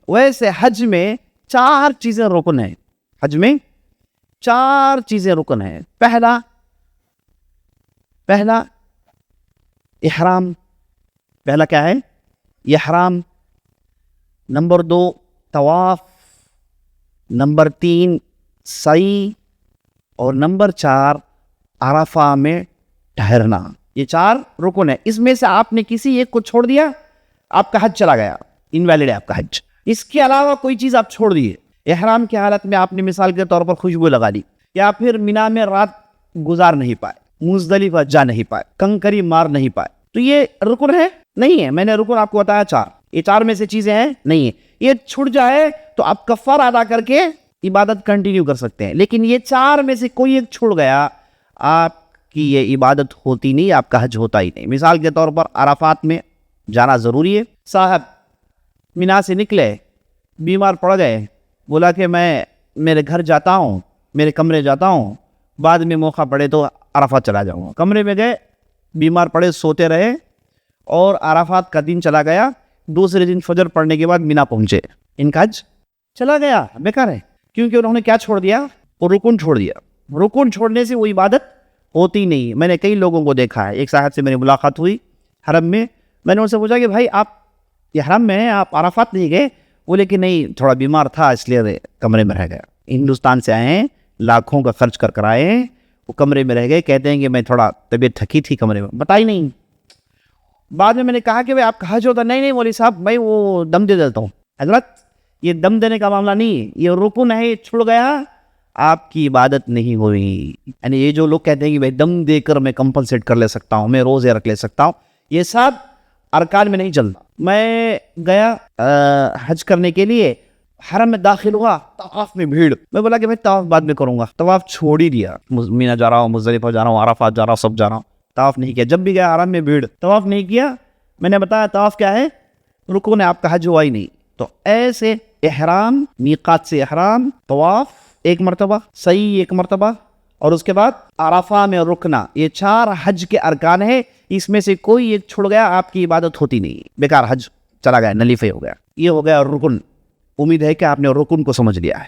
वैसे हज में 4 चीजें रुकन है, हज में 4 चीजें रुकन है। पहला इहराम, पहला क्या है? इहराम। नंबर 2 तवाफ, नंबर 3 सई, और नंबर 4 अराफा में ठहरना। ये 4 रुकन है। इसमें से आपने किसी एक को छोड़ दिया, आपका हज चला गया, इनवैलिड है आपका हज। इसके अलावा कोई चीज आप छोड़ दिए, इहराम की हालत में आपने मिसाल के तौर पर खुशबू लगा ली, या फिर मिना में रात गुजार नहीं पाए, मुज़दलिफा जा नहीं पाए, कंकरी मार नहीं पाए, तो ये रुकन है? नहीं है। मैंने रुकन आपको बताया 4, ये 4 में से चीजें हैं नहीं है। ये छूट जाए तो आप कफ़ारा अदा करके इबादत कंटिन्यू कर सकते हैं, लेकिन ये 4 में से कोई एक छूट गया, आपकी ये इबादत होती नहीं, आपका हज होता ही नहीं। मिसाल के तौर पर अराफात में जाना ज़रूरी है। साहब मिना से निकले, बीमार पड़ गए, बोला कि मैं मेरे घर जाता हूँ, मेरे कमरे जाता हूँ, बाद में मौका पड़े तो अराफात चला जाऊँगा। कमरे में गए, बीमार पड़े, सोते रहे, और अराफात का दिन चला गया। दूसरे दिन फजर पड़ने के बाद मिना पहुँचे, इनका हज चला गया, बेकार है। क्योंकि उन्होंने क्या छोड़ दिया? वो रुकन छोड़ दिया। रुकन छोड़ने से वो इबादत होती नहीं। मैंने कई लोगों को देखा है। एक साहब से मेरी मुलाकात हुई हरम में, मैंने उनसे पूछा कि भाई आप ये हरम में हैं, आप अराफात नहीं गए? बोले कि नहीं, थोड़ा बीमार था इसलिए कमरे में रह गया। हिंदुस्तान से आए हैं, लाखों का खर्च कर आए हैं, वो कमरे में रह गए, कहते हैं कि मैं थोड़ा तबीयत थकी थी, कमरे में बताई नहीं। बाद में मैंने कहा कि भाई आपका हज होता? नहीं मौलवी साहब, मैं वो दम दे देता हूँ। हजरत ये दम देने का मामला नहीं, ये रुकन है, छुड़ गया, आपकी इबादत नहीं हुई। यानी ये जो लोग कहते हैं कि भाई दम देकर मैं कंपनसेट कर ले सकता हूँ, मैं रोज़े रख ले सकता हूँ, ये सब अरकान में नहीं चलता। मैं गया हज करने के लिए, हरम में दाखिल हुआ, तवाफ में भीड़। मैं बोला कि भाई तवाफ बाद में करूँगा, तवाफ छोड़ ही दिया। मीना जा रहा हूँ, मुज़दलिफा जा रहा हूँ, अराफात जा रहा हूँ, सब जा रहा हूँ, तवाफ नहीं किया। जब भी गया हरम में भीड़, तवाफ नहीं किया। मैंने बताया तवाफ क्या है? रुकन है, आपका हज हुआ ही नहीं। तो ऐसे इहराम, मीकात से इहराम, तवाफ 1 मरतबा, सही 1 मरतबा, और उसके बाद अराफा में रुकना, ये 4 हज के अरकान है। इसमें से कोई एक छुड़ गया, आपकी इबादत होती नहीं, बेकार हज चला गया, नलीफे हो गया। ये हो गया रुकन। उम्मीद है कि आपने रुकन को समझ लिया है।